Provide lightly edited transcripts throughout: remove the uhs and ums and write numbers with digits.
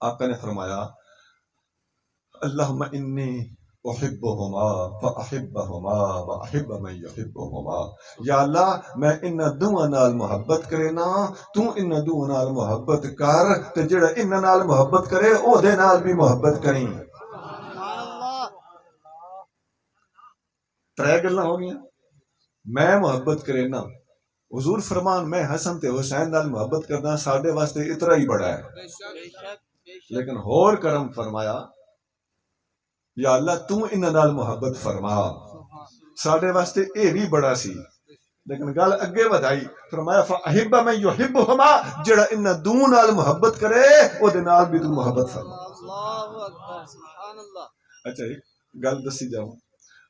آقا نے فرمایا اللہم انی احبہما فاحبہما واحب من یحبہما، یا اللہ میں انہاں دوواں نال محبت کرے نا، تو انہاں دوواں نال محبت کر تے جڑا انہاں نال محبت کرے او دے نال بھی محبت کریں۔ ترے گلاں ہو گئیاں، میں محبت کرے نا، حضور فرمان میں حسن تے حسین نال محبت کرنا ساڈے واسطے اتنا ہی بڑا ہے، لیکن ہور کرم فرمایا یا اللہ تو انہاں نال محبت فرما، ساڈے واسطے اے بھی بڑا سی، لیکن گل اگے ودائی فرمایا فاحب من یحبہما، جڑا انہاں دو نال محبت کرے او دے نال بھی تو محبت فرما۔ اچھا ایک گل دسی جاؤں،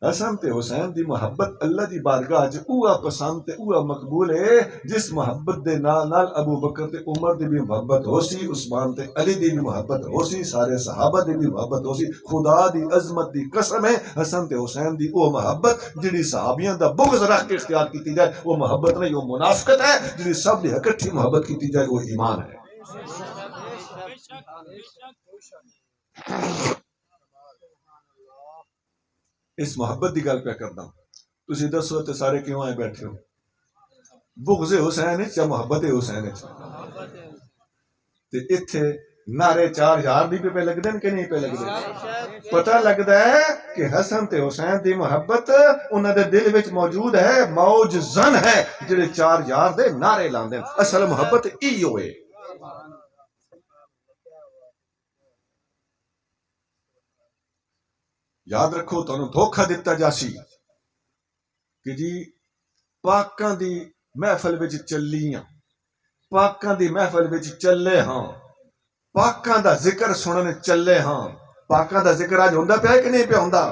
حسن تے حسین دی محبت اللہ دی بارگاہ وچ اوہ پسند تے اوہ مقبول ہے جس محبت دے نال ابو بکر تے عمر دی بھی محبت ہو سی، عثمان تے علی دی بھی محبت ہو سی، سارے صحابہ دی بھی محبت ہو سی۔ خدا دی عظمت دی قسم ہے حسن تے حسین دی اوہ محبت جڑی صحابیاں دا بغض رکھ کے اختیار کیتی جائے وہ محبت نہیں، وہ منافقت ہے۔ جڑی سب دی اکٹھی محبت کیتی جائے وہ ایمان ہے۔ اس محبت دی گل پہ کرنا، تسی دسو تے سارے کیوں آئے بیٹھے ہو؟ بغض حسین یا محبت حسین؟ تے ایتھے نعرے 4000 دی پہ لگ دین کہ نہیں پہ لگ دین؟ پتہ لگدا ہے کہ حسن تے حسین دی محبت انہاں دے دل وچ موجود ہے، موج زن ہے جڑے 4000 دے نعرے لاندے، اصل محبت ای ہوئے۔ یاد رکھو تانوں دھوکھا دتا جاسی کہ جی پاکاں دی محفل وچ چلیاں، پاکاں دی محفل وچ چلے ہاں، پاکاں دا ذکر سنن چلے ہاں۔ پاکاں دا ذکر آج ہوندا پیا کہ نہیں پیا ہوندا؟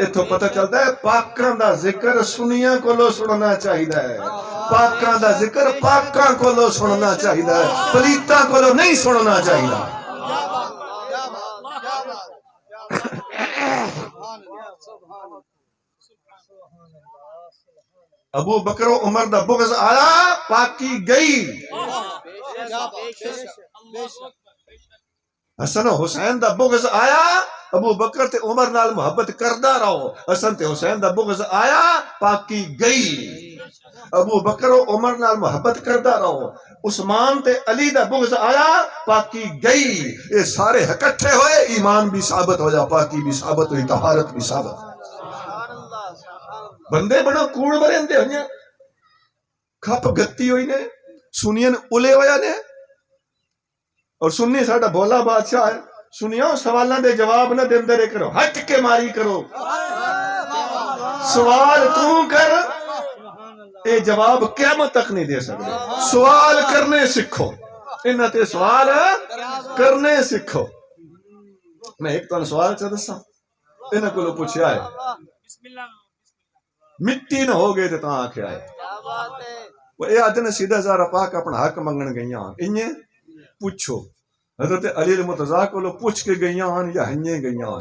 اتھوں پتہ چلدا ہے پاکاں دا ذکر سنیاں کولوں سننا چاہیدا ہے، پاکاں دا ذکر پاکاں کولوں سننا چاہیدا ہے، پلیتاں کولوں نہیں سننا چاہیدا۔ ابو بکر و عمر دا بغض آیا، پاکی گئی۔ حسن و حسین دا بغض آیا، ابو بکر تے عمر نال محبت کردا رہو، حسن تے حسین دا بغض آیا، پاکی گئی۔ ابو بکر و عمر نال محبت کردا رہو، عثمان تے علی دا بغض آیا، پاکی گئی۔ یہ سارے اکٹھے ہوئے، ایمان بھی ثابت ہو جا، پاکی بھی ثابت ہوئی، طہارت بھی ثابت۔ بندے بڑا کوڑ برندے ہوئے، کھپ گتی ہوئی نے، سنین اولے ہویا نے، اور سنی ساڑھا بولا بادشاہ ہے، سنیاں سوالاں دے جواب نہ دن درے کرو، ہٹ کے ماری کرو، سوال تو کر، اے جواب قیامت تک نہیں دے سکتے۔ سوال کرنے سکھو، انہاں تے سوال کرنے سکھو۔ میں ایک تو سوال چاہتا سا، انہاں کو لو پوچھے آئے مٹی نہ ہو گئے تھے تاں آکھے آئے، وہ اے آدھے نے سیدھا زارہ پاک اپنا حق منگن گئیاں، انہیں پوچھو حضرت علی المرتضیٰ کو لو پوچھ کے گئیاں یا ہنجیں گئیاں،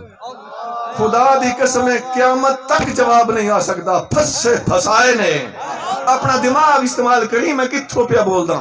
خدا دی قسم قیامت تک جواب نہیں آ سکتا۔ پھس سے پھسائے نے اپنا دماغ استعمال کری، میں کتھوں پہ بول دا